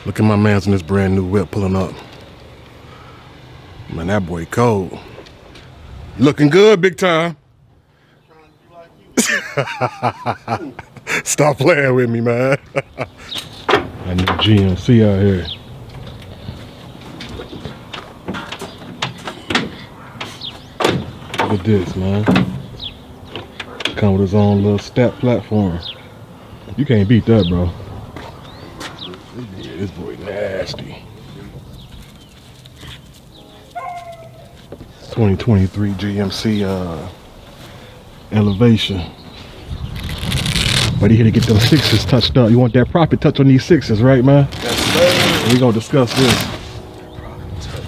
Look at my man's in this brand new whip pulling up. Man, that boy cold. Looking good, big time. Stop playing with me, man. I need GMC out here. Look at this, man. Come with his own little step platform. You can't beat that, bro. Yeah, this boy nasty. 2023 GMC Elevation. But he here to get those sixes touched up. You want that profit touch on these sixes, right, man? Yes, sir. We're gonna discuss this. Profit touch.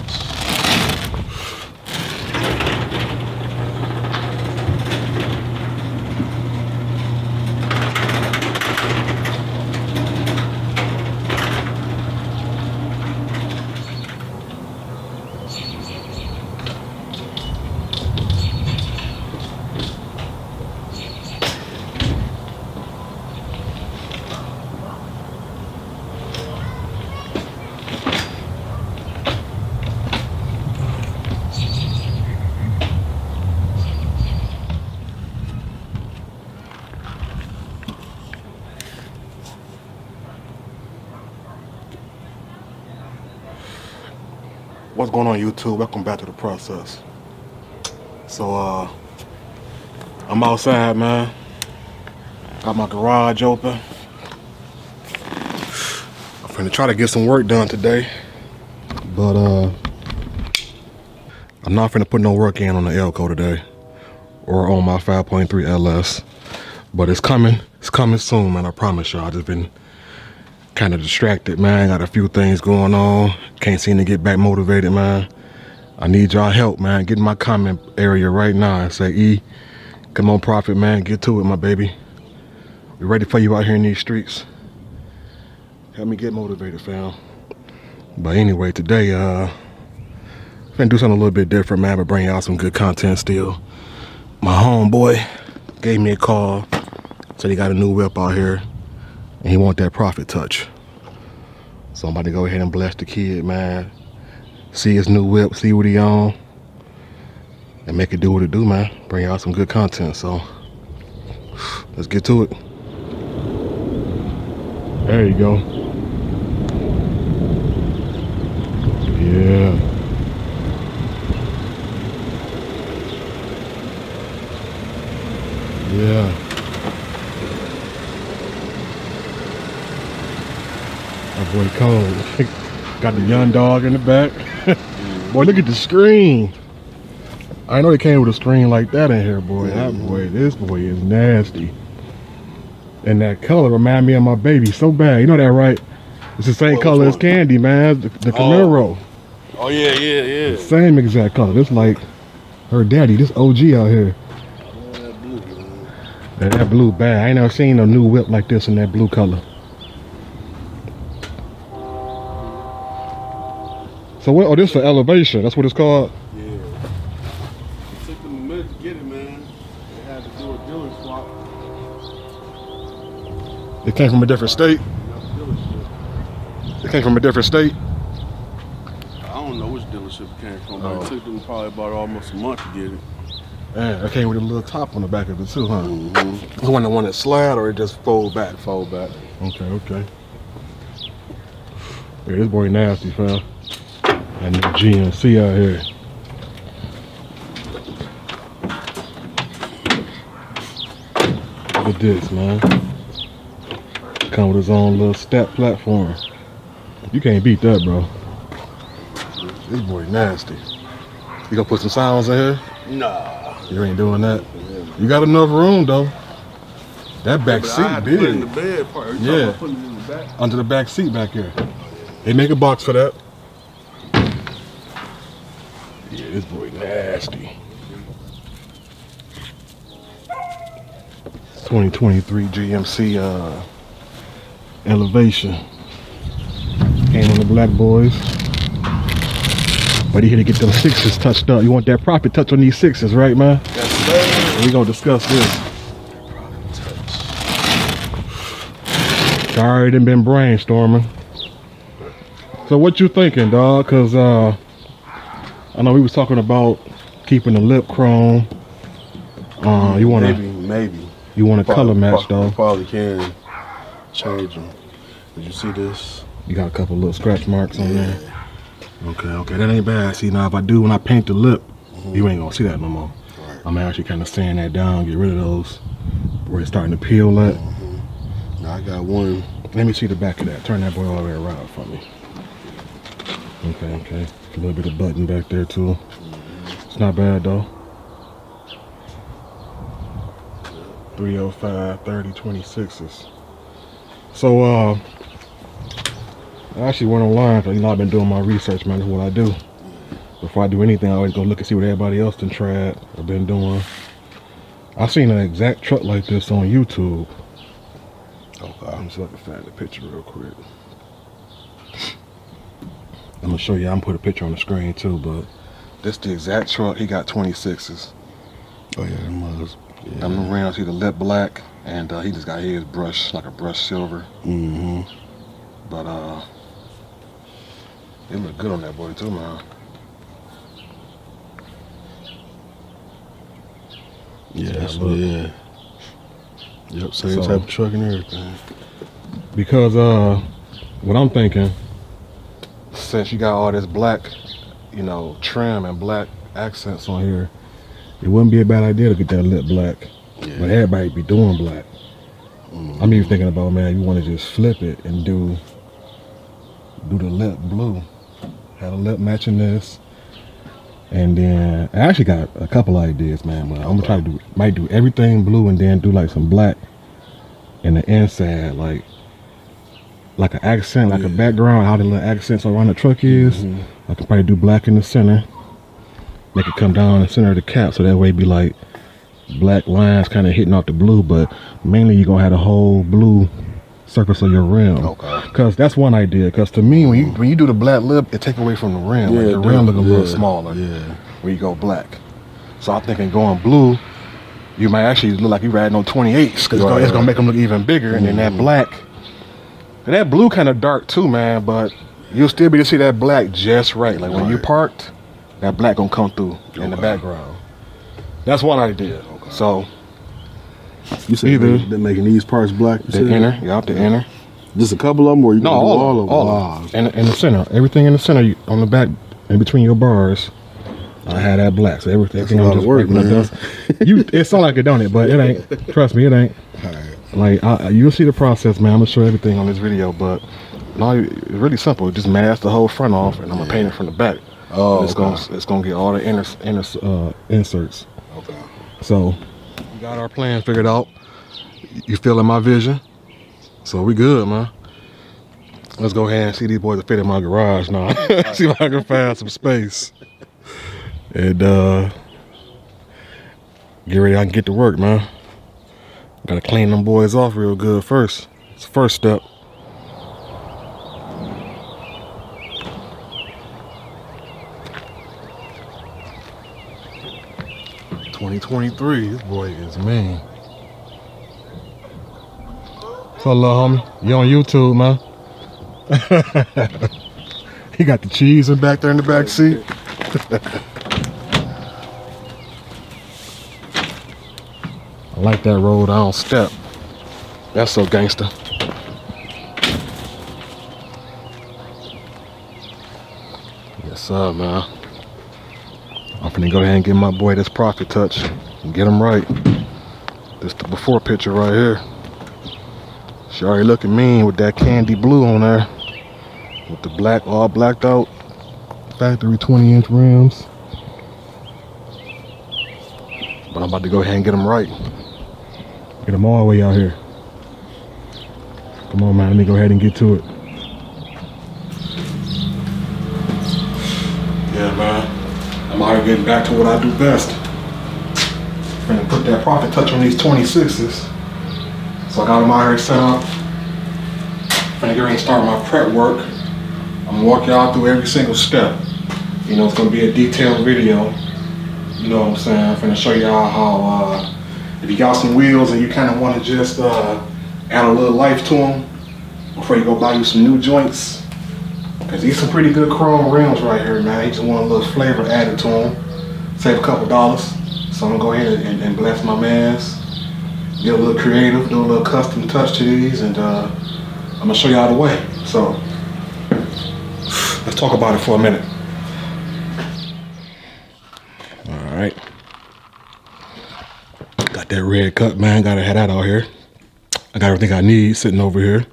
What's going on, YouTube? Welcome back to the process. So I'm outside, man. Got my garage open. I'm finna try to get some work done today, but I'm not finna put no work in on the Elco today or on my 5.3 LS, but it's coming soon, man. I promise y'all. I just been kind of distracted, man. Got a few things going on. Can't seem to get back motivated, man. I need y'all help, man. Get in my comment area right now and say, E, come on, Prophet, man. Get to it, my baby. We're ready for you out here in these streets. Help me get motivated, fam. But anyway, today, I'm gonna do something a little bit different, man, but bring y'all some good content still. My homeboy gave me a call, said he got a new whip out here, and he want that profit touch. So I'm about to go ahead and bless the kid, man. See his new whip, see what he on, and make it do what it do, man. Bring y'all some good content, so let's get to it. There you go. Yeah. Yeah. That boy cold. Got the young dog in the back. Boy, look at the screen. I know they came with a screen like that in here, boy. That boy, this boy is nasty. And that color remind me of my baby so bad. You know that, right? It's the same color as Candy, man. The Camino. Oh yeah, yeah, yeah. Same exact color. This like her daddy. This OG out here. That blue, man. That blue bad. I ain't never seen a new whip like this in that blue color. So what? Oh, this is an Elevation. That's what it's called. Yeah. It took them a minute to get it, man. They had to do a dealer swap. It came from a different state. It came from a different state. I don't know which dealership it came from, but it took them probably about almost a month to get it. Man, it came with a little top on the back of it too, huh? Mm-hmm. The one that slide or it just fold back? Fold back. Okay, okay. Yeah, this boy nasty, fam. And the GMC out here. Look at this, man. Come with his own little step platform. You can't beat that, bro. This boy nasty. You gonna put some sounds in here? Nah. You ain't doing that. You got enough room though. That back seat big. Put it in the bed part. Yeah. Put it in the back. Under the back seat back here. They make a box for that. Yeah, this boy nasty. 2023 GMC Elevation. Came on the black boys. But he here to get those sixes touched up. You want that profit touch on these sixes, right, man? Yes, sir. We gonna discuss this. Profit touch. Already been brainstorming. So what you thinking, dog? Cause I know we was talking about keeping the lip chrome. You wanna maybe. You want a color match though? Probably can change them. Did you see this? You got a couple little scratch marks on there. Okay, that ain't bad. See, now if I do when I paint the lip, you ain't gonna see that no more. Right. I'm actually kind of sand that down, get rid of those where it's starting to peel at. Now I got one. Let me see the back of that. Turn that boy all the way around for me. Okay. A little bit of button back there too. It's not bad though. 305, 30, 26s. So I actually went online because I've been doing my research, man. That's what I do. Before I do anything, I always go look and see what everybody else done tried or been doing. I seen an exact truck like this on YouTube. Okay, I'm just looking to find the picture real quick. I'm gonna show you. I'm gonna put a picture on the screen too, but this the exact truck. He got 26s. Oh yeah, them was. Yeah. I'm around. See the lip black, and he just got his brush like a brush silver. But it look good on that boy too, man. Yeah, that's what. Yeah. Yep, same type of truck and everything. Because what I'm thinking, since you got all this black, you know, trim and black accents on here, it wouldn't be a bad idea to get that lip black. Yeah. But everybody be doing black. I'm even thinking about, man, you want to just flip it and do the lip blue. Have a lip matching this. And then I actually got a couple ideas, man, but I'm gonna try to might do everything blue and then do like some black in the inside, like an accent, like a background, how the little accents around the truck is. I can probably do black in the center, make it come down the center of the cap, so that way it be like black lines kind of hitting off the blue, but mainly you're gonna have the whole blue surface of your rim. Okay. Because that's one idea. Because to me, when you do the black lip, it take away from the rim. Yeah, like the rim look a little smaller. Yeah. When you go black. So I'm thinking going blue, you might actually look like you're riding on 28s. Because it's gonna make them look even bigger. And then that black, and that blue kind of dark too, man. But you'll still be able to see that black just right. Like when you parked, that black gonna come through in the background. That's one idea. Okay. So. You said they're making these parts black? The inner, the inner. Just a couple of them, or you can do all of them? All of them. In the center. Everything in the center, on the back, in between your bars, I had that black. So everything That's a lot of work, man. It sound like it, don't it? But it ain't. Trust me, it ain't. All right. Like, you'll see the process, man. I'm going to show everything on this video, but no, it's really simple. Just mask the whole front off, and I'm going to paint it from the back. Oh, it's gonna get all the inner inserts. Okay. So, we got our plan figured out. You feeling my vision? So we good, man. Let's go ahead and see these boys that fit in my garage now. See if I can find some space. And get ready, I can get to work, man. Gotta clean them boys off real good first. It's the first step. '23, this boy is mean. What's up, little homie? You on YouTube, man? He got the cheese in back there in the back seat. I like that road on step. That's so gangster. Yes, sir, man. I'm finna go ahead and give my boy this profit touch and get him right. This the before picture right here. She already looking mean with that candy blue on there. With the black, all blacked out. Factory 20-inch rims. But I'm about to go ahead and get them right. Get them all the way out here. Come on, man, let me go ahead and get to it. Yeah, man. I'm out here getting back to what I do best. I'm gonna put that profit touch on these 26s. So I got them out here set up. I'm gonna get ready to start my prep work. I'm gonna walk y'all through every single step. You know, it's gonna be a detailed video. You know what I'm saying? I'm gonna show y'all how, if you got some wheels and you kind of want to just add a little life to them before you go buy you some new joints, kind Cause these some pretty good chrome rims right here, man. You just want a little flavor added to them. Save a couple dollars. So I'm gonna go ahead and bless my mans. Get a little creative, do a little custom touch to these, and I'm gonna show y'all the way. So let's talk about it for a minute. All right. Got that red cut, man. Gotta have that out here. I got everything I need sitting over here.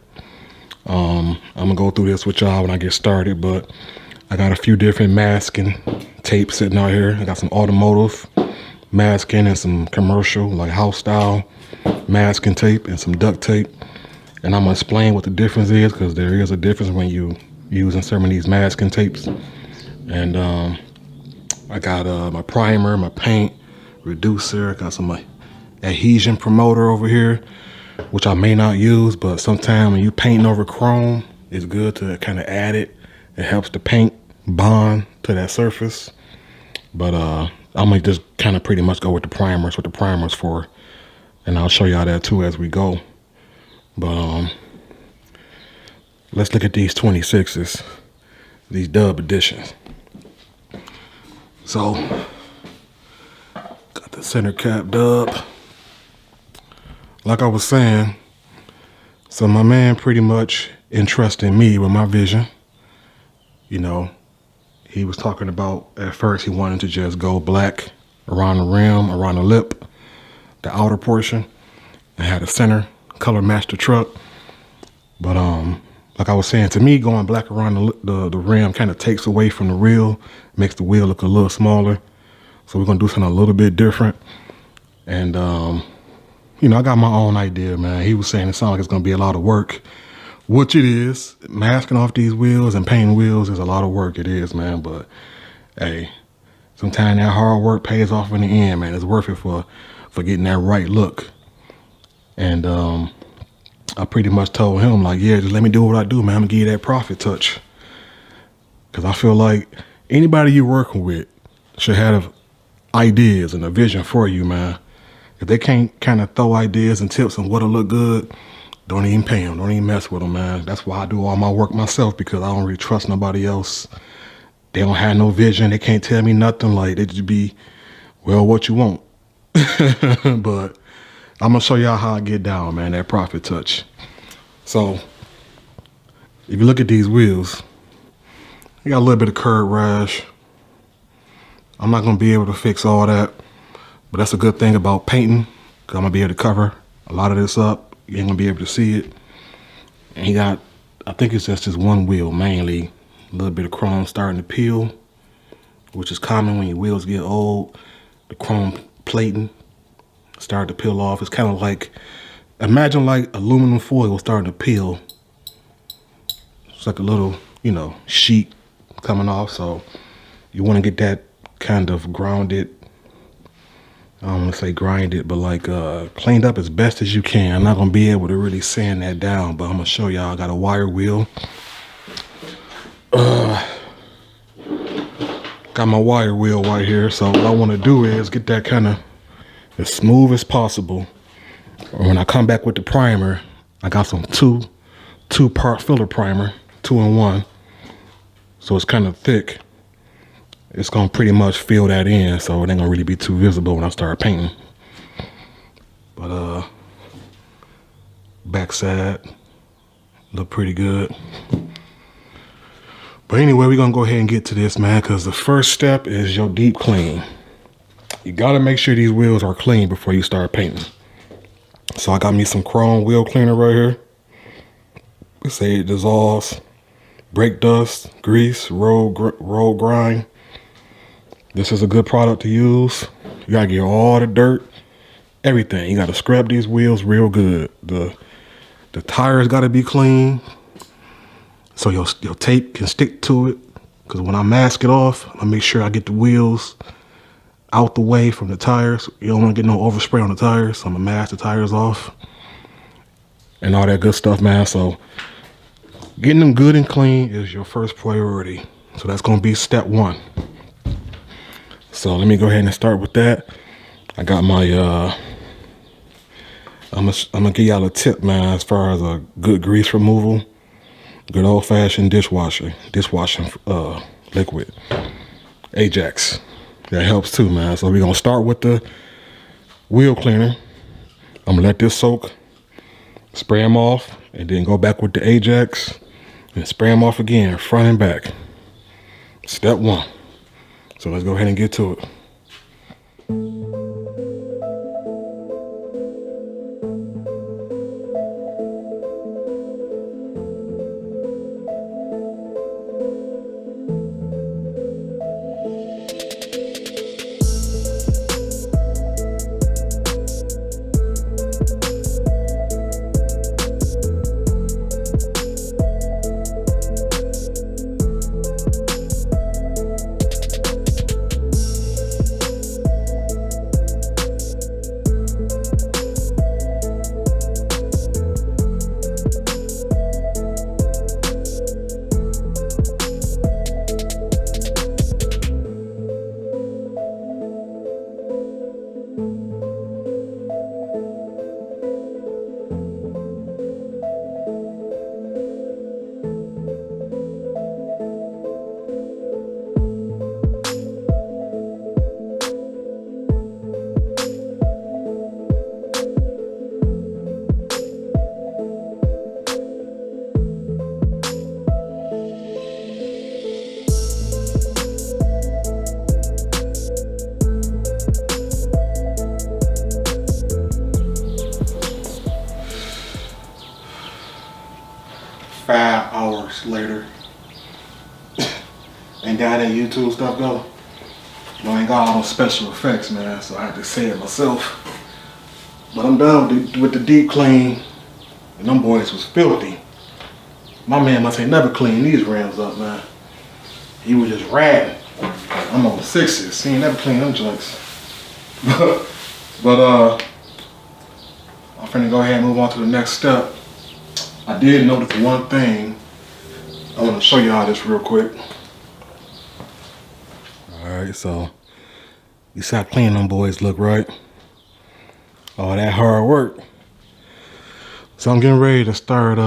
I'm gonna go through this with y'all when I get started, but I got a few different masking tapes sitting out here. I got some automotive masking and some commercial, like house style masking tape and some duct tape. And I'm gonna explain what the difference is, because there is a difference when you using some of these masking tapes. And I got my primer, my paint reducer. I got some adhesion promoter over here, which I may not use, but sometimes when you painting over chrome, it's good to kind of add it. It helps the paint bond to that surface. But I'm gonna just kind of pretty much go with the primers, what the primer's for. And I'll show y'all that too as we go. But let's look at these 26s, these dub editions. So, got the center cap dub. Like I was saying, so my man pretty much entrusted me with my vision. You know, he was talking about, at first he wanted to just go black around the rim, around the lip, the outer portion, and had a center color match the truck. But like I was saying, to me, going black around the rim kind of takes away from the wheel, makes the wheel look a little smaller. So we're gonna do something a little bit different. And you know, I got my own idea, man. He was saying it sounds like it's gonna be a lot of work, which it is. Masking off these wheels and painting wheels is a lot of work. It is, man. But hey, sometimes that hard work pays off in the end, man. It's worth it for getting that right look. And I pretty much told him, like, yeah, just let me do what I do, man. I'm gonna give you that profit touch. Cause I feel like anybody you're working with should have ideas and a vision for you, man. If they can't kind of throw ideas and tips on what'll look good, don't even pay them. Don't even mess with them, man. That's why I do all my work myself, because I don't really trust nobody else. They don't have no vision. They can't tell me nothing. Like, they just be, well, what you want. But I'm gonna show y'all how I get down, man, that profit touch. So if you look at these wheels, you got a little bit of curb rash. I'm not gonna be able to fix all that, but that's a good thing about painting, because I'm gonna be able to cover a lot of this up. You ain't gonna be able to see it. And he got, I think it's just this one wheel mainly, a little bit of chrome starting to peel, which is common when your wheels get old. The chrome plating start to peel off. It's kind of like, imagine like aluminum foil starting to peel. It's like a little, you know, sheet coming off. So you want to get that kind of grounded. I don't want to say grinded, but like cleaned up as best as you can. I'm not going to be able to really sand that down, but I'm going to show y'all. I got a wire wheel. Got my wire wheel right here. So what I want to do is get that kind of as smooth as possible. Or when I come back with the primer, I got some two-part filler primer, 2-in-1. So it's kind of thick. It's gonna pretty much fill that in, so it ain't gonna really be too visible when I start painting. But backside look pretty good. But anyway, we're gonna go ahead and get to this, man, because the first step is your deep clean. You gotta make sure these wheels are clean before you start painting. So I got me some chrome wheel cleaner right here. It say it dissolves brake dust, grease, road grime. This is a good product to use. You gotta get all the dirt, everything. You gotta scrub these wheels real good. The tires gotta be clean, so your tape can stick to it. Because when I mask it off, I make sure I get the wheels out the way from the tires. You don't want to get no overspray on the tires, so I'm gonna mask the tires off and all that good stuff, man. So getting them good and clean is your first priority. So that's gonna be step one. So let me go ahead and start with that. I got my I'm gonna give y'all a tip, man, as far as a good grease removal. Good old-fashioned dishwashing liquid. Ajax. That helps too, man. So we're gonna start with the wheel cleaner. I'm gonna let this soak, spray them off, and then go back with the Ajax and spray them off again, front and back. Step one. So let's go ahead and get to it. Later. Ain't got any YouTube stuff though. I ain't got all those special effects, man, so I had to say it myself. But I'm done with the deep clean, and them boys was filthy. My man must ain't never cleaned these rims up, man. He was just ratting. I'm on the 6s. He ain't never cleaned them joints. but I'm finna go ahead and move on to the next step. I did notice one thing. I want to show y'all this real quick. Alright, so you see how clean them boys look, right? All that hard work. So I'm getting ready to start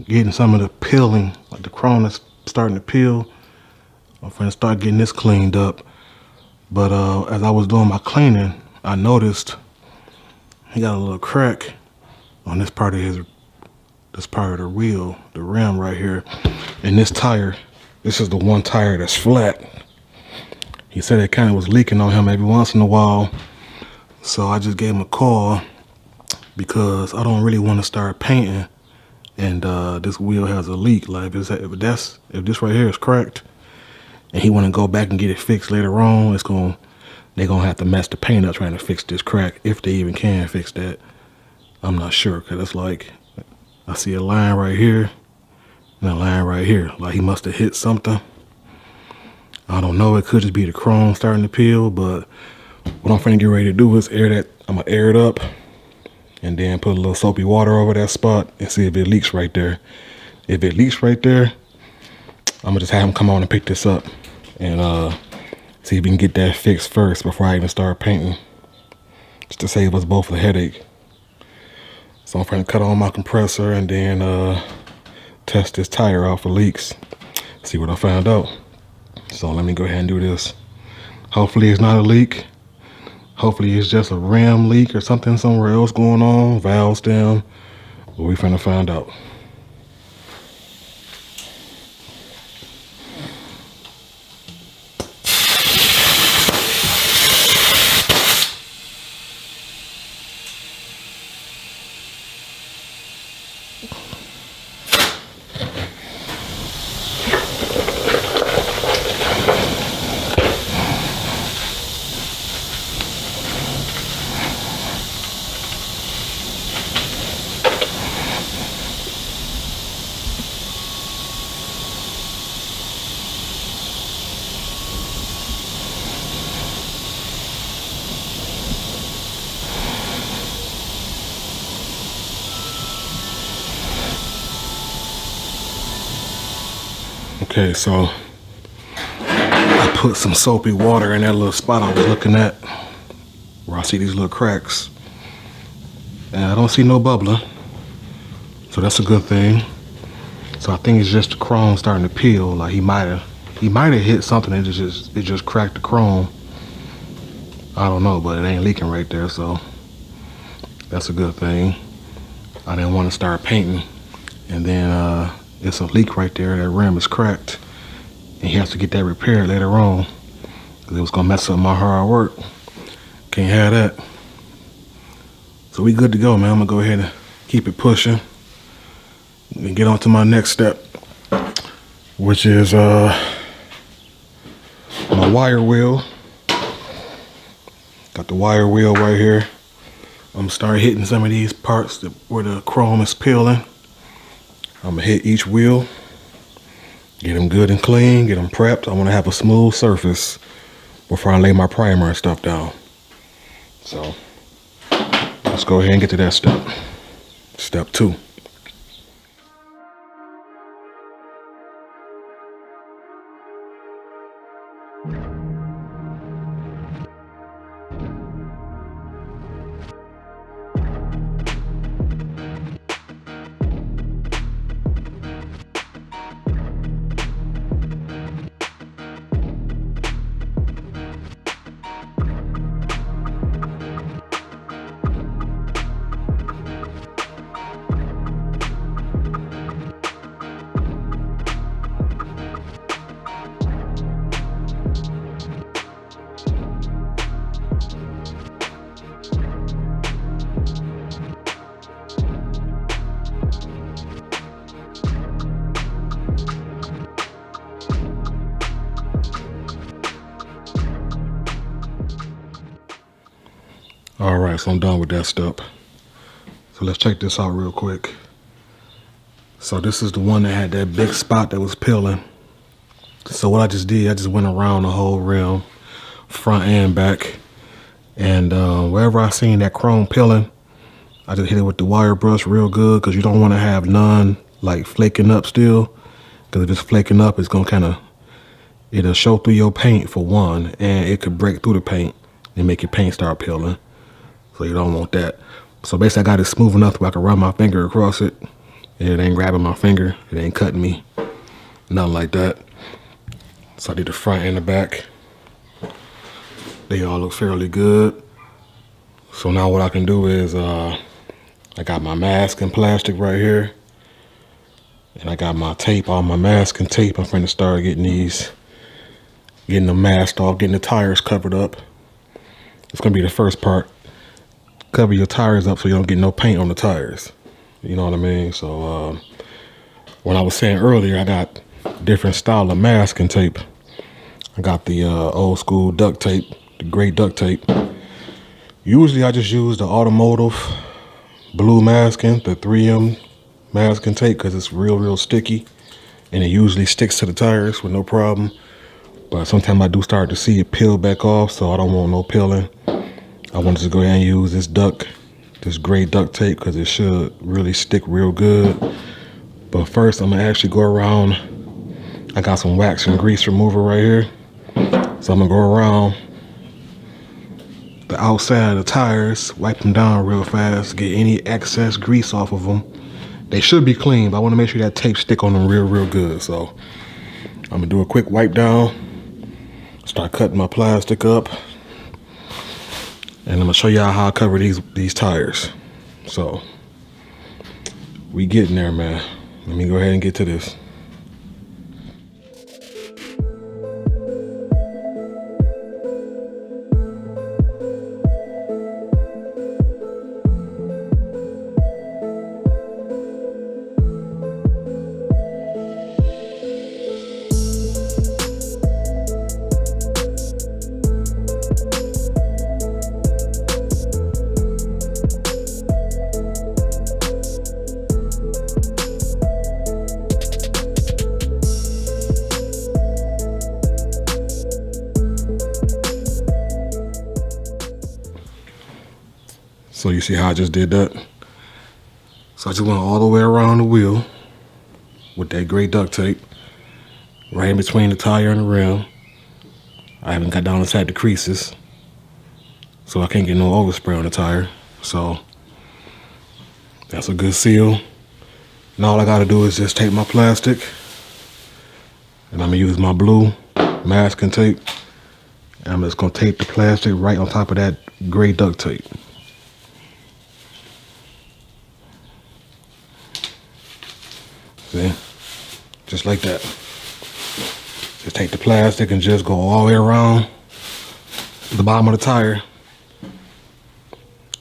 getting some of the peeling, like the chrome that's starting to peel. I'm finna start getting this cleaned up. But as I was doing my cleaning, I noticed he got a little crack on this part of the wheel, the rim right here. And this tire, this is the one tire that's flat. He said it kind of was leaking on him every once in a while. So I just gave him a call because I don't really want to start painting and this wheel has a leak. Like if this right here is cracked and he want to go back and get it fixed later on, they're gonna have to mess the paint up trying to fix this crack, if they even can fix that. I'm not sure, because it's like I see a line right here and a line right here. Like he must have hit something. I don't know, it could just be the chrome starting to peel, but what I'm finna get ready to do is I'm gonna air it up and then put a little soapy water over that spot and see if it leaks right there. If it leaks right there, I'm gonna just have him come on and pick this up and see if we can get that fixed first before I even start painting, just to save us both a headache. So I'm trying to cut on my compressor and then test this tire out for leaks, see what I found out. So let me go ahead and do this. Hopefully it's not a leak. Hopefully it's just a rim leak or something somewhere else going on, valve stem. But we finna find out. Okay, so I put some soapy water in that little spot I was looking at where I see these little cracks. And I don't see no bubbling, so that's a good thing. So I think it's just the chrome starting to peel. Like he might have hit something and it just cracked the chrome. I don't know, but it ain't leaking right there, so that's a good thing. I didn't want to start painting and then it's a leak right there. That rim is cracked and he has to get that repaired later on because it was gonna mess up my hard work. Can't have that. So we good to go, man. I'm gonna go ahead and keep it pushing and get on to my next step, which is my wire wheel. Got the wire wheel right here. I'm gonna start hitting some of these parts where the chrome is peeling. I'm gonna hit each wheel, get them good and clean, get them prepped. I wanna have a smooth surface before I lay my primer and stuff down. So let's go ahead and get to that step. Step 2. All right, so I'm done with that step. So let's check this out real quick. So this is the one that had that big spot that was peeling. So what I just did, I just went around the whole rim, front and back. And wherever I seen that chrome peeling, I just hit it with the wire brush real good because you don't want to have none like flaking up still. Because if it's flaking up, it's going to it'll show through your paint for one, and it could break through the paint and make your paint start peeling. So you don't want that. So basically I got it smooth enough where I can run my finger across it. It ain't grabbing my finger. It ain't cutting me. Nothing like that. So I did the front and the back. They all look fairly good. So now what I can do is I got my mask and plastic right here. And I got my tape, all my mask and tape. I'm finna start getting the mask off, getting the tires covered up. It's gonna be the first part. Cover your tires up so you don't get no paint on the tires. You know what I mean? So when I was saying earlier, I got different style of masking tape. I got the old school duct tape, the gray duct tape. Usually I just use the automotive blue masking, the 3M masking tape, because it's real sticky and it usually sticks to the tires with no problem. But sometimes I do start to see it peel back off, so I don't want no peeling. I want to just go ahead and use this gray duct tape because it should really stick real good. But first I'm gonna actually go around. I got some wax and grease remover right here. So I'm gonna go around the outside of the tires, wipe them down real fast, get any excess grease off of them. They should be clean, but I wanna make sure that tape stick on them real good. So I'm gonna do a quick wipe down, start cutting my plastic up. And I'm gonna show y'all how I cover these tires. So we getting there, man. Let me go ahead and get to this. So you see how I just did that? So I just went all the way around the wheel with that gray duct tape, right in between the tire and the rim. I haven't got down inside the creases, so I can't get no overspray on the tire. So that's a good seal. Now all I gotta do is just take my plastic, and I'm gonna use my blue masking tape, and I'm just gonna tape the plastic right on top of that gray duct tape. See? Just like that. Just take the plastic and just go all the way around the bottom of the tire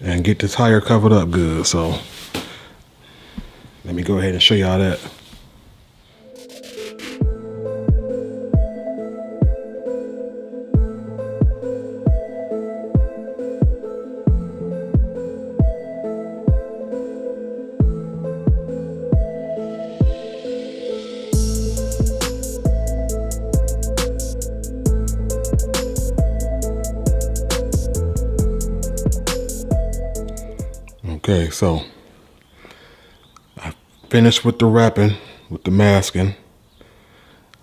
and get the tire covered up good. So let me go ahead and show y'all that. Okay, so I finished with the wrapping, with the masking.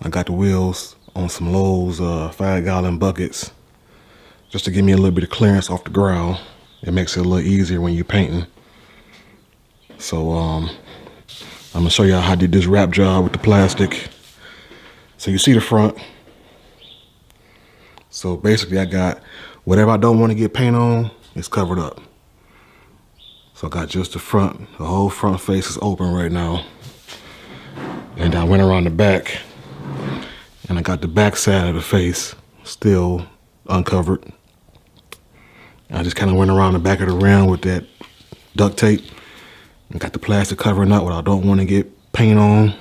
I got the wheels on some Lowe's 5-gallon buckets just to give me a little bit of clearance off the ground. It makes it a little easier when you're painting. So I'm gonna show y'all how I did this wrap job with the plastic. So you see the front. So basically I got whatever I don't want to get paint on, it's covered up. So I got just the front, the whole front face is open right now. And I went around the back and I got the back side of the face still uncovered. I just kind of went around the back of the rim with that duct tape and got the plastic covering up what I don't want to get paint on.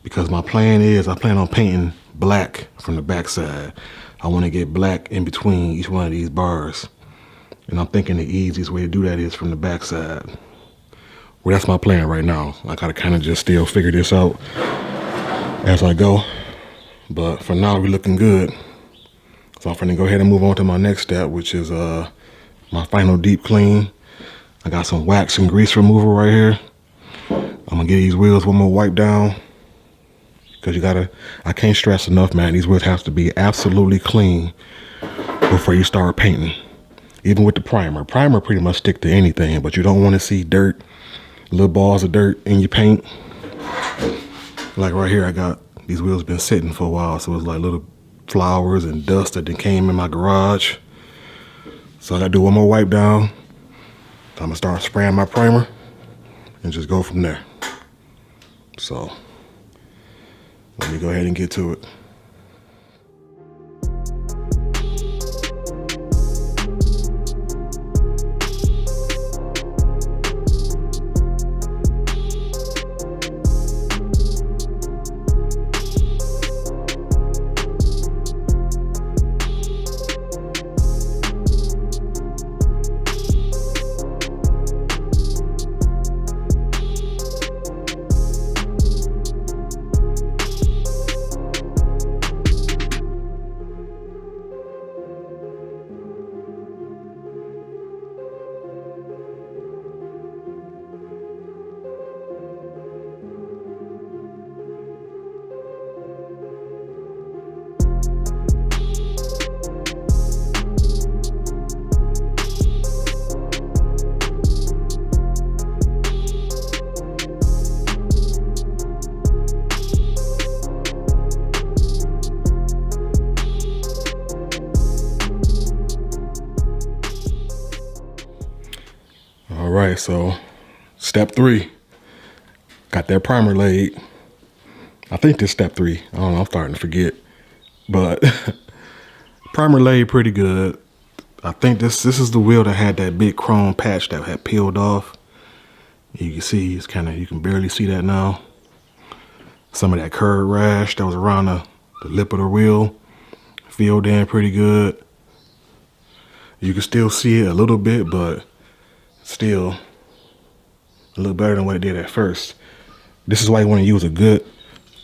Because my plan is, I plan on painting black from the back side. I want to get black in between each one of these bars. And I'm thinking the easiest way to do that is from the back side. Well, that's my plan right now. I gotta kind of just still figure this out as I go. But for now, we're looking good. So I'm gonna go ahead and move on to my next step, which is my final deep clean. I got some wax and grease removal right here. I'm gonna give these wheels one more wipe down. Cause I can't stress enough, man, these wheels have to be absolutely clean before you start painting. Even with the primer. Primer pretty much stick to anything, but you don't want to see dirt, little balls of dirt in your paint. Like right here, I got these wheels been sitting for a while, so it's like little flowers and dust that came in my garage. So I gotta do one more wipe down. I'm gonna start spraying my primer and just go from there. So let me go ahead and get to it. All right, so step 3, got that primer laid. I think this step 3, I don't know, I'm starting to forget, but primer laid pretty good. I think this is the wheel that had that big chrome patch that had peeled off. You can see it's you can barely see that now. Some of that curd rash that was around the lip of the wheel filled in pretty good. You can still see it a little bit, but still a little better than what it did at first. This is why you want to use a good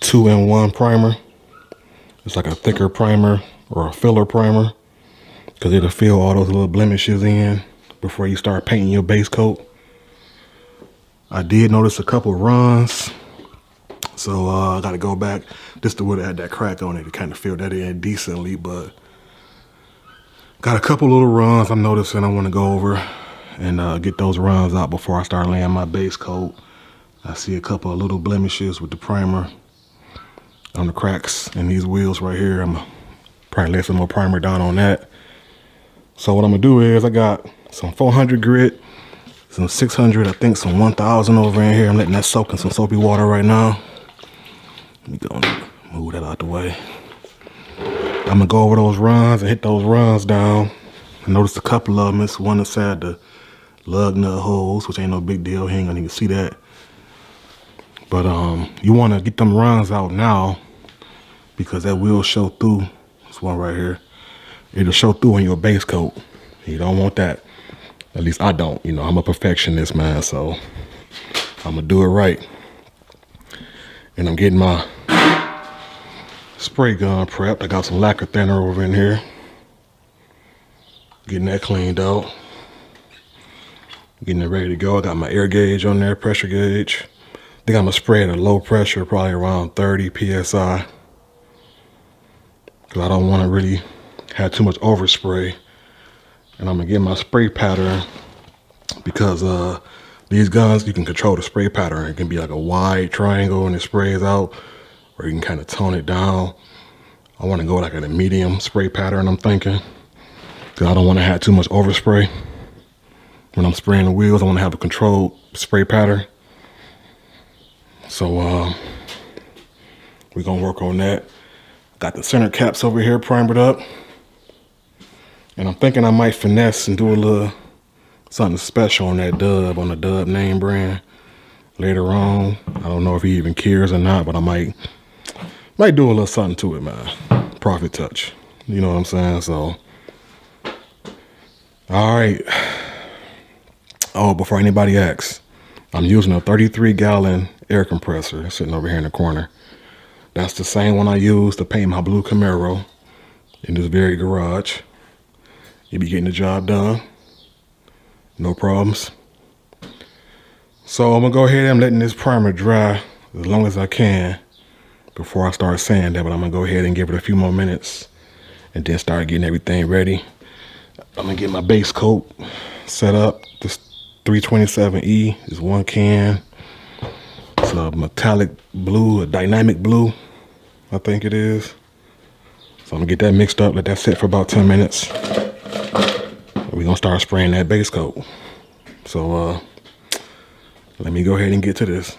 2-in-1 primer. It's like a thicker primer or a filler primer, because it'll fill all those little blemishes in before you start painting your base coat. I did notice a couple runs, so I got to go back. This the wood that had that crack on it to kind of fill that in decently, but got a couple little runs I'm noticing I want to go over and get those runs out before I start laying my base coat. I see a couple of little blemishes with the primer on the cracks in these wheels right here. I'm gonna probably lay some more primer down on that. So what I'm gonna do is I got some 400 grit, some 600, I think some 1000 over in here. I'm letting that soak in some soapy water right now. Let me go and move that out the way. I'm gonna go over those runs and hit those runs down. I noticed a couple of them. It's one inside the lug nut holes, which ain't no big deal. He ain't gonna even see that. But you wanna get them runs out now because that will show through. This one right here. It'll show through in your base coat. You don't want that. At least I don't. You know, I'm a perfectionist, man, so I'm gonna do it right. And I'm getting my spray gun prepped. I got some lacquer thinner over in here. Getting that cleaned out. Getting it ready to go. I got my air gauge on there, pressure gauge. I think I'm gonna spray at a low pressure, probably around 30 PSI. Cause I don't wanna really have too much overspray. And I'm gonna get my spray pattern because these guns, you can control the spray pattern. It can be like a wide triangle and it sprays out, or you can kind of tone it down. I want to go like at a medium spray pattern, I'm thinking, because I don't want to have too much overspray. When I'm spraying the wheels, I want to have a controlled spray pattern. So we're gonna work on that. Got the center caps over here primered up. And I'm thinking I might finesse and do a little something special on that dub, on the dub name brand later on. I don't know if he even cares or not, but I might do a little something to it, man. Profit touch. You know what I'm saying? So, all right. Oh, before anybody asks, I'm using a 33-gallon air compressor sitting over here in the corner. That's the same one I used to paint my blue Camaro in this very garage. You be getting the job done. No problems. So I'm gonna go ahead and letting this primer dry as long as I can before I start sanding that, but I'm gonna go ahead and give it a few more minutes and then start getting everything ready. I'm gonna get my base coat set up. This 327E is one can. It's a metallic blue, a dynamic blue, I think it is. So I'm gonna get that mixed up, let that sit for about 10 minutes. We're gonna start spraying that base coat. So let me go ahead and get to this.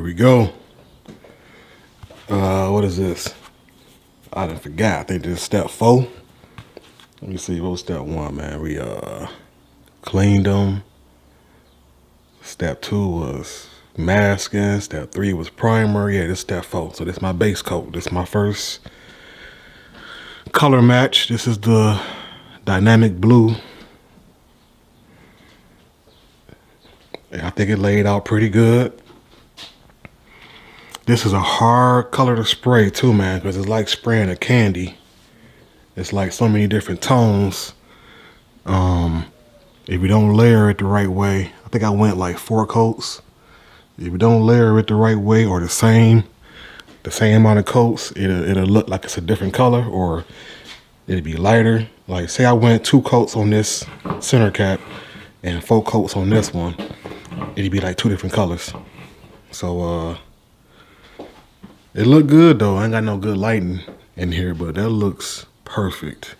we go. What is this? I done forgot. I think this is step 4. Let me see. What was step 1, man? We cleaned them. Step 2 was masking. Step 3 was primer. Yeah, this is step 4. So this is my base coat. This is my first color match. This is the dynamic blue. I think it laid out pretty good. This is a hard color to spray too, man, because it's like spraying a candy. It's like so many different tones. If you don't layer it the right way, I think I went like 4 coats. If you don't layer it the right way or the same amount of coats, it'll look like it's a different color, or it'll be lighter. Like say I went 2 coats on this center cap and 4 coats on this one, it'd be like 2 different colors. So it looked good though. I ain't got no good lighting in here, but that looks perfect.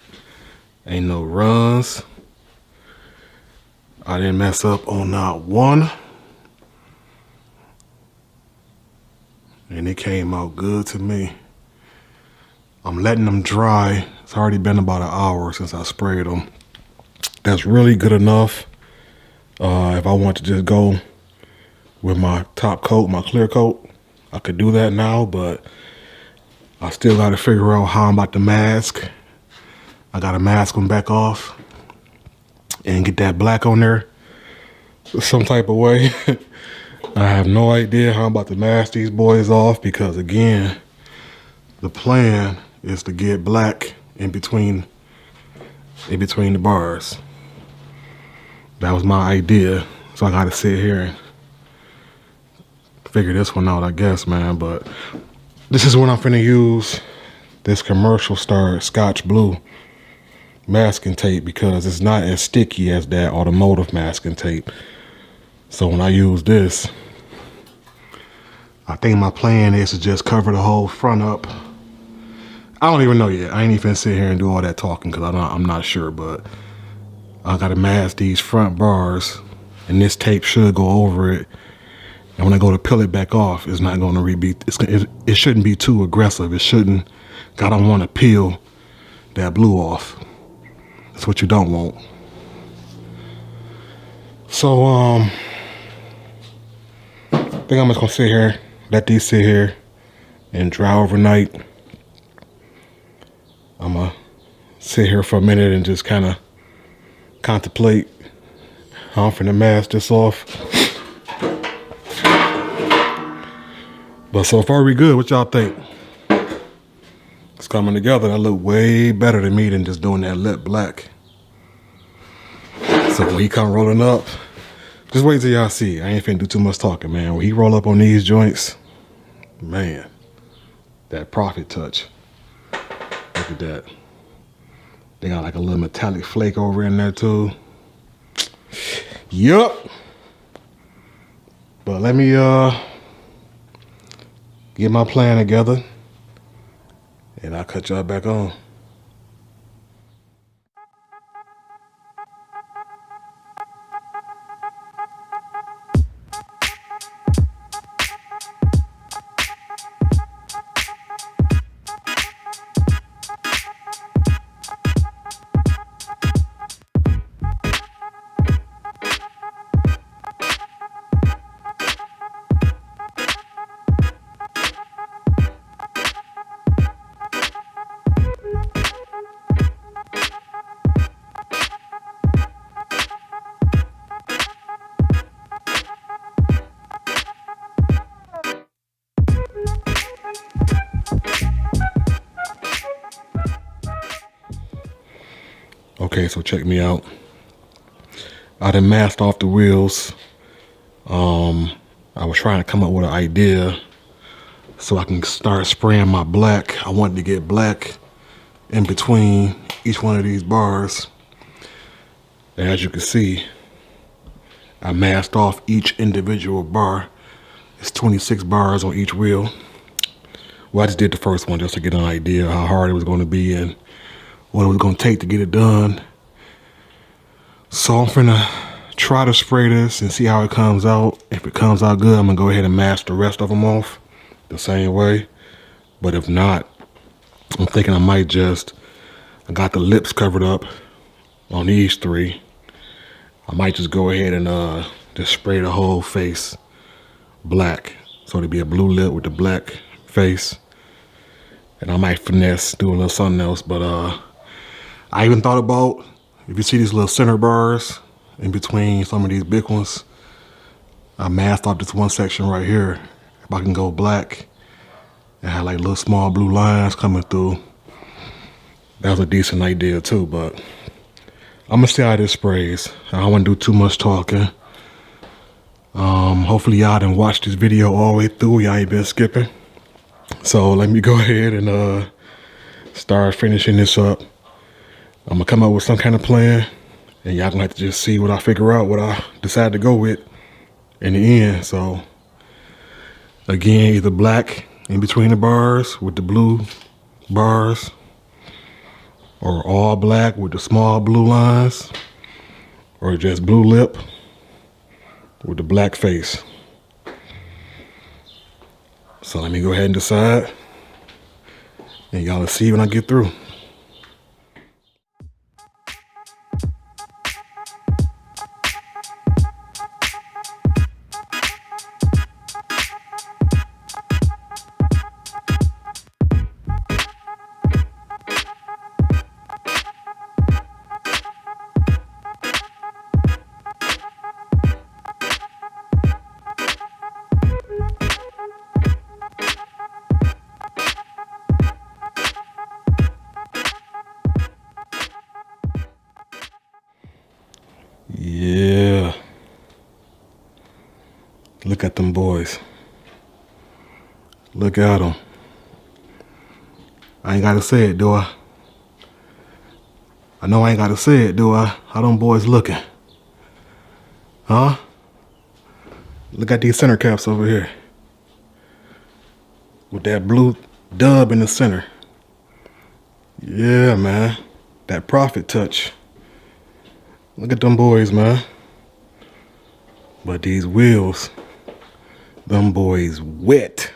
Ain't no runs. I didn't mess up on not one. And it came out good to me. I'm letting them dry. It's already been about an hour since I sprayed them. That's really good enough. If I want to just go with my top coat, my clear coat, I could do that now, but I still got to figure out how I'm about to mask. I got to mask them back off and get that black on there some type of way. I have no idea how I'm about to mask these boys off because, again, the plan is to get black in between the bars. That was my idea, so I got to sit here and figure this one out, I guess, man. But this is what I'm finna use, this commercial star Scotch Blue masking tape, because it's not as sticky as that automotive masking tape. So when I use this, I think my plan is to just cover the whole front up. I don't even know yet. I ain't even sit here and do all that talking because I'm not sure, but I gotta mask these front bars, and this tape should go over it. And when I go to peel it back off, it's not going to be. It shouldn't be too aggressive. It shouldn't. I don't want to peel that blue off. That's what you don't want. So I think I'm just gonna sit here, let these sit here, and dry overnight. I'm gonna sit here for a minute and just kind of contemplate how I'm finna mask this off. But so far we good. What y'all think? It's coming together. That look way better to me than just doing that lip black. So when he come rolling up, just wait till y'all see. I ain't finna do too much talking, man. When he roll up on these joints, man, that profit touch. Look at that. They got like a little metallic flake over in there too. Yup. But let me get my plan together, and I'll cut y'all back on. Okay, so check me out. I done masked off the wheels. I was trying to come up with an idea so I can start spraying my black. I wanted to get black in between each one of these bars. And as you can see, I masked off each individual bar. It's 26 bars on each wheel. Well, I just did the first one just to get an idea how hard it was going to be and what it was going to take to get it done. So I'm finna try to spray this and see how it comes out. If it comes out good, I'm gonna go ahead and mask the rest of them off the same way. But if not, I'm thinking I might just, I got the lips covered up on these 3. I might just go ahead and just spray the whole face black. So it'll be a blue lip with the black face. And I might finesse, do a little something else. But I even thought about, if you see these little center bars in between some of these big ones, I masked off this one section right here. If I can go black and have like little small blue lines coming through, that was a decent idea too. But I'm gonna see how this sprays. I don't want to do too much talking. Hopefully y'all done watched this video all the way through. Y'all ain't been skipping. So let me go ahead and start finishing this up. I'm gonna come up with some kind of plan, and y'all gonna have to just see what I figure out, what I decide to go with in the end. So again, either black in between the bars with the blue bars, or all black with the small blue lines, or just blue lip with the black face. So let me go ahead and decide, and y'all will see when I get through. Yeah. Look at them boys. Look at them. I ain't gotta say it, do I? I know I ain't gotta say it, do I? How them boys looking? Huh? Look at these center caps over here. With that blue dub in the center. Yeah, man. That profit touch. Look at them boys, man. But these wheels, them boys wet.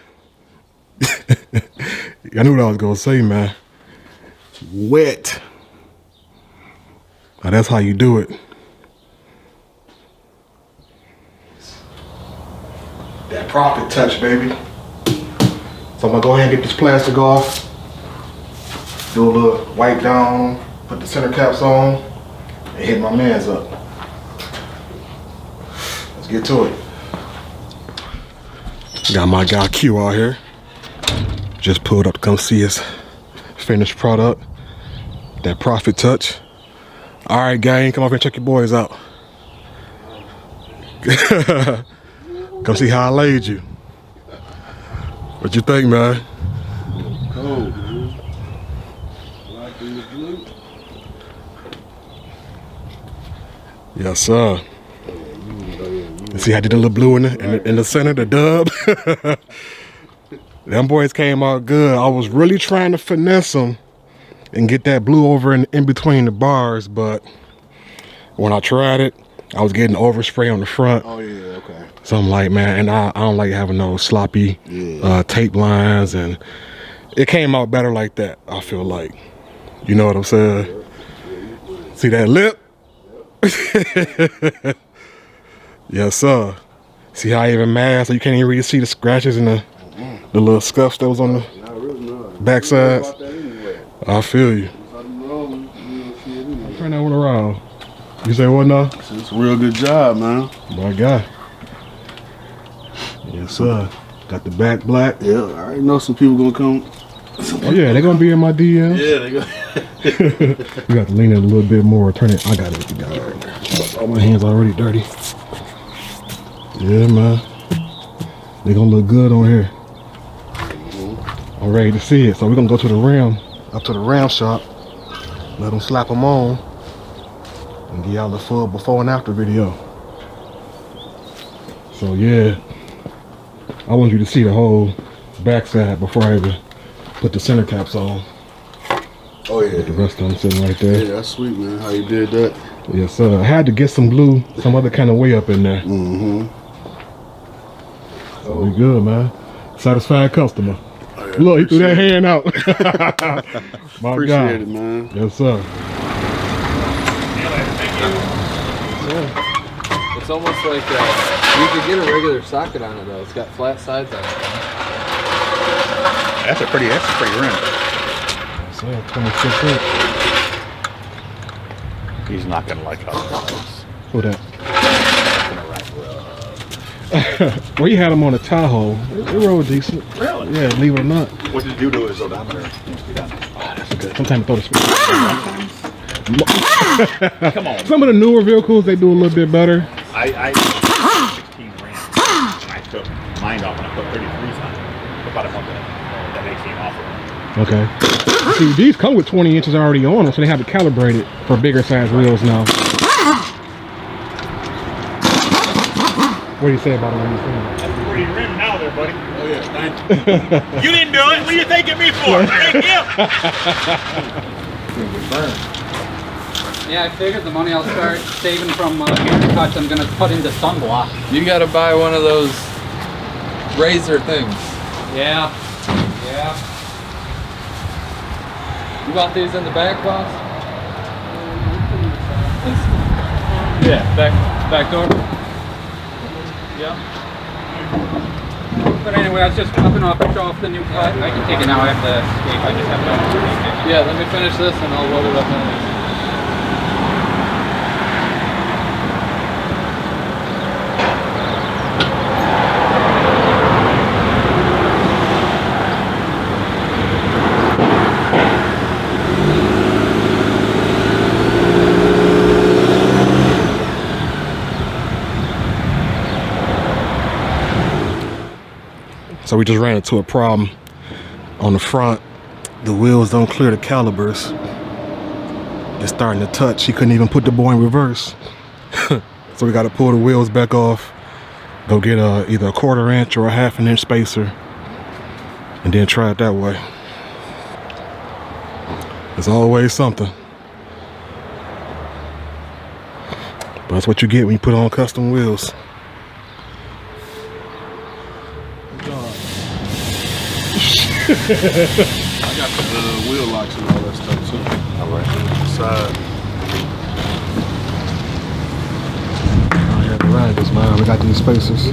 I knew what I was gonna say, man. Wet. Now that's how you do it. That profit touch, baby. So I'm gonna go ahead and get this plastic off. Do a little wipe down, put the center caps on, and hit my mans up. Let's get to it. Got my guy Q out here. Just pulled up to come see his finished product. That profit touch. All right, gang, come over and check your boys out. Come see how I laid you. What you think, man? Cold, man. Black and the blue. Yes, sir. You see how I did a little blue in the center, the dub? Them boys came out good. I was really trying to finesse them and get that blue over in between the bars, but when I tried it, I was getting overspray on the front. Oh yeah, okay. So I'm like, man, and I don't like having those sloppy tape lines, and it came out better like that, I feel like. You know what I'm saying? See that lip? Yes, sir. See how I even masked, so you can't even really see the scratches and the little scuffs that was on the back sides. I feel you. Turn that one around. You say what now? It's a real good job, man. My guy. Yes, sir. Got the back black. Yeah, I already know some people gonna come. Oh yeah, they're gonna be in my DM. Yeah, they go. You got to lean it a little bit more. Turn it. I got it. You got it right there. All my hands already dirty. Yeah, man. They gonna look good on here. I'm ready to see it. So we're gonna go to the rim, up to the rim shop. Let them slap them on, and give y'all the full before and after video. So yeah, I want you to see the whole backside before I even put the center caps on. Oh yeah. With the rest of them sitting right there. Yeah, that's sweet, man. How you did that? Yes, sir. I had to get some glue, some other kind of way up in there. Mm-hmm. So we good, man. Satisfied customer. Oh, yeah, Look, he threw that hand out. My appreciate God. it, man. Yes, sir. It's almost like you could get a regular socket on it though. It's got flat sides on it. That's a pretty rim. So 26 inch. He's not gonna like how it goes. Who that? Well, you had him on a Tahoe. It rolled decent. Really? Yeah, believe it or not. What did you do to his odometer? That's good. Sometimes throw the speed. Come on. Some of the newer vehicles, they do a little bit better. I 16 rams and I took mine off and I put 33s on it. About a month that they came off of it. Okay. See, these come with 20 inches already on them, so they have it calibrated for bigger size wheels now. What do you say about it? That's a pretty rim now there, buddy. Oh yeah, thank you. You didn't do it. What are you thanking me for? Thank you. Yeah, I figured the money I'll start saving from haircuts I'm gonna put into sunblock. You gotta buy one of those razor things. Yeah. Yeah. You want these in the back, boss? Yeah, back door. Yeah. But anyway, I was just popping off to show off the new cut. I can take it now. I have the escape. I just have to. Yeah, let me finish this and I'll load it up in. So we just ran into a problem on the front. The wheels don't clear the calipers. It's starting to touch. He couldn't even put the boy in reverse. So we got to pull the wheels back off, go get either a 1/4 inch or a 1/2 inch spacer, and then try it that way. There's always something. But that's what you get when you put on custom wheels. I got the wheel locks and all that stuff too. All right. Side. Yeah, the riders, man. We got these spacers.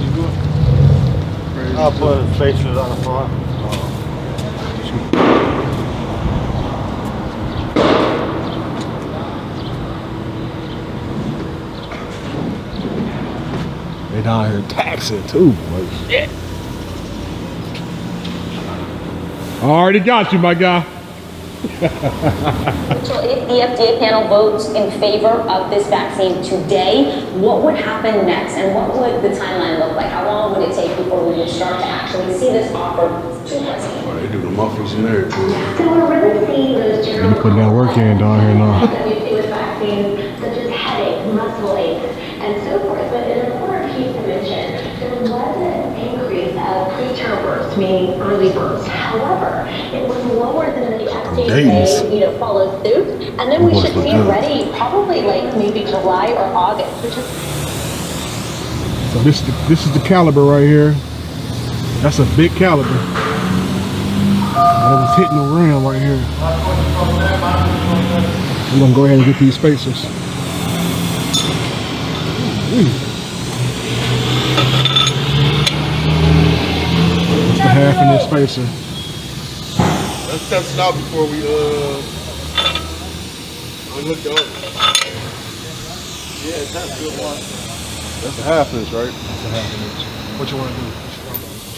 I'll put spacers on the front. They down here taxing too, boy. Shit. I already got you, my guy. So if the FDA panel votes in favor of this vaccine today, what would happen next and what would the timeline look like? How long would it take before we would start to actually see this offered to residents? Oh, they do the mufflers and everything. So we're really seeing those Let me put that work in down here now. that we see with vaccines such as headaches, muscle aches, and so forth. But an important piece to mention, there was an increase of preterm births, meaning early births. However, it was lower than the Days. FDA, followed suit. And then we Boys should look see it good. ready probably like maybe July or August, which is So this is the caliber right here. That's a big caliber. And it was hitting the rim right here. We're gonna go ahead and get these spacers. It's the 1/2 inch spacer. Let's test it out before we unhook the other. Yeah, that's a good one. That's a 1/2 inch, right? That's a 1/2 inch. What you want to do?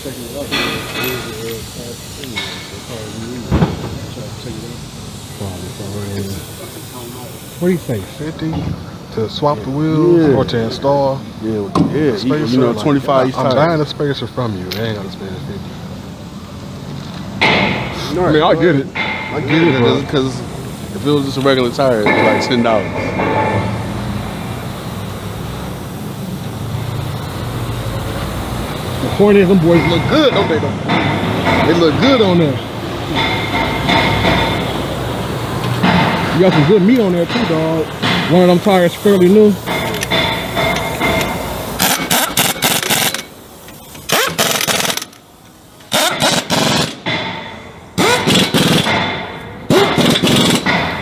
Check it out. What do you say? 50 to swap the wheels or to install? Yeah, Spacer, you know, like, 25 each I'm time. buying a spacer from you. They ain't gonna spend 50. I mean, I get it. I get it, because if it was just a regular tire, it'd be like $10. The point is, them boys look good, don't they? Though? They look good on there. You got some good meat on there too, dog. One of them tires fairly new.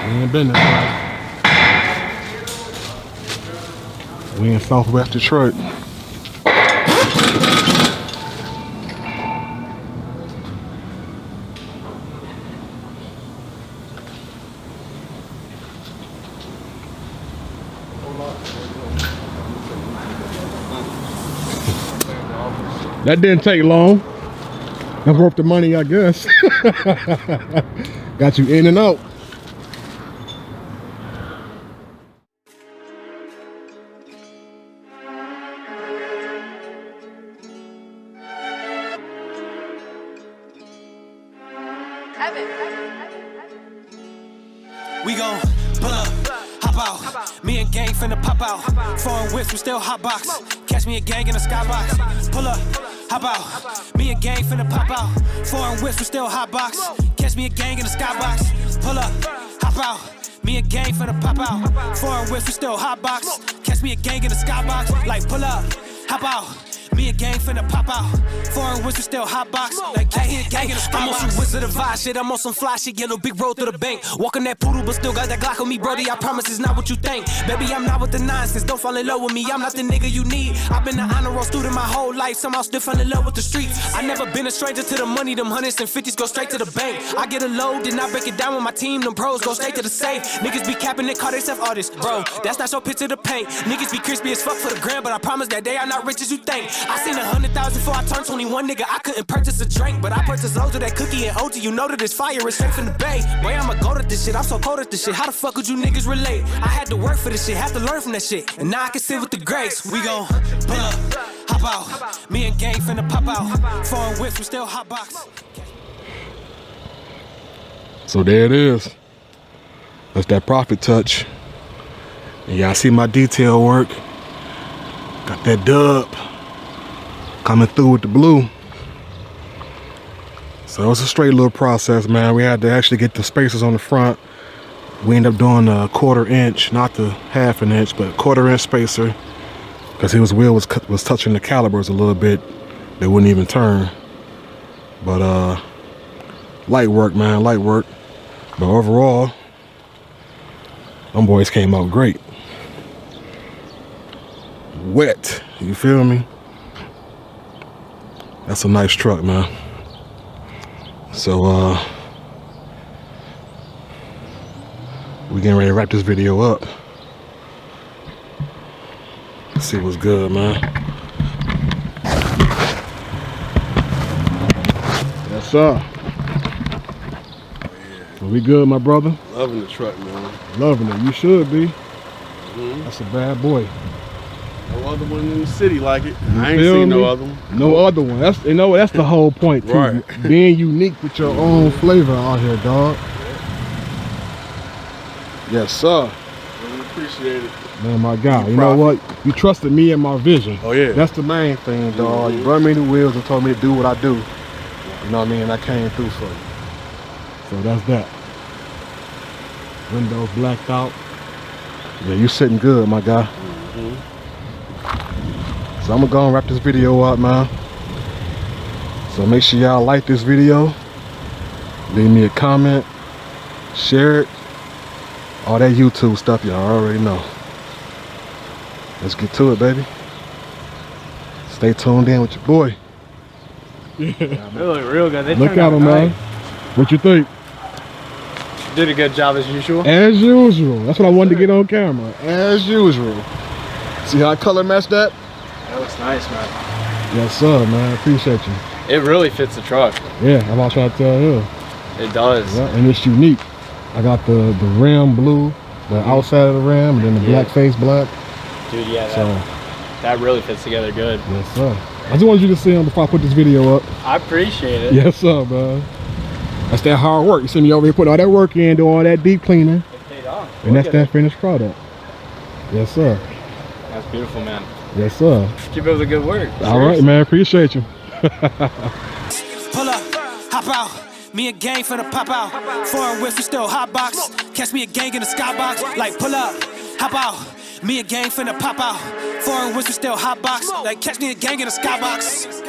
We ain't been there, bro. We in Southwest Detroit. That didn't take long. That's worth the money, I guess. Got you in and out. We gon' pull up, hop out. Me and gang finna pop out. Foreign whips, we still hot box. Catch me a gang in a skybox. Pull up, hop out. Me and gang finna pop out. Foreign whips, we still hot box. Catch me a gang in a skybox. Pull up, hop out. Me and gang finna pop out. Foreign whips, we still hot box. Catch me a gang in a skybox. Like pull up, hop out. Me and gang finna pop out. Foreign whips, we still hot box. Like gang in the skybox. I'm on some Wizard of Oz shit. I'm on some fly shit. Yellow big road to the bank. Walking that poodle, but still got that Glock on me, brody. I promise it's not what you think. Baby, I'm not with the nonsense. Don't fall in love with me. I'm not the nigga you need. I've been an honor roll student my whole life. Somehow still fell in love with the streets. I never been a stranger to the money. Them hundreds and fifties go straight to the bank. I get a load, then I break it down with my team. Them pros go straight to the safe. Niggas be capping and call themselves artists, bro. That's not your picture to paint. Niggas be crispy as fuck for the gram, but I promise that they are not rich as you think. I seen 100,000 before I turned 21, nigga. I couldn't purchase a drink, but I purchased loads of that cookie and OG. You know that it's fire, it's straight from the bay. Boy, I'ma go to this shit. I'm so cold at this shit. How the fuck could you niggas relate? I had to work for this shit, had to learn from that shit, and now I can sit with the greats. We gon' pull up, hop out. Me and gang finna pop out. Foreign whips, we still hot box. So there it is. That's that profit touch. And y'all see my detail work. Got that dub coming through with the blue. So it's a straight little process, man. We had to actually get the spacers on the front. We ended up doing a 1/4 inch, not the 1/2 inch, but 1/4 inch spacer, because his wheel was touching the calipers a little bit. They wouldn't even turn. But light work, man, light work. But overall, them boys came out great. Wet, you feel me? That's a nice truck, man. So we getting ready to wrap this video up. Let's see what's good, man. Yes, sir. Well, we good, my brother? Loving the truck, man. Loving it. You should be. That's a bad boy. No other one in the city like it. You I ain't feel seen me? no other one. No other one. That's that's the whole point too. Right. Being unique with your own flavor out here, dog. Yes, sir. Really appreciate it. Man, my guy. You know what? You trusted me and my vision. Oh yeah. That's the main thing, dog. You brought me the wheels and told me to do what I do. You know what I mean? And I came through for you. So that's that. Windows blacked out. Yeah, you sitting good, my guy. So I'm gonna go and wrap this video up, man. So make sure y'all like this video, leave me a comment, share it, all that YouTube stuff y'all already know. Let's get to it, baby. Stay tuned in with your boy. They look real good. They Look turned at out him, man. nice. What you think? Did a good job as usual. As usual. That's what I wanted to get on camera. As usual. See how I color matched that? That looks nice, man. Yes, sir, man. Appreciate you. It really fits the truck. Yeah, I'm about trying to tell you. It does. Yeah, and it's unique. I got the rim blue, the outside of the rim, and then the black face black. Dude, yeah, So, that really fits together good. yes, sir. I just wanted you to see him before I put this video up. I appreciate it. Yes, sir, man. That's that hard work. You see me over here putting all that work in, doing all that deep cleaning. It paid off. And that's that finished product. Yes, sir. That's beautiful, man. Yes, sir. Keep up the good work. All right, man. Appreciate you. Pull up, hop out. Me and gang finna pop out. Foreign whips, we still hot box. Catch me a gang in the skybox. Like pull up, hop out. Me and gang finna pop out. Foreign whips, we still hot box. Like catch me a gang in the skybox.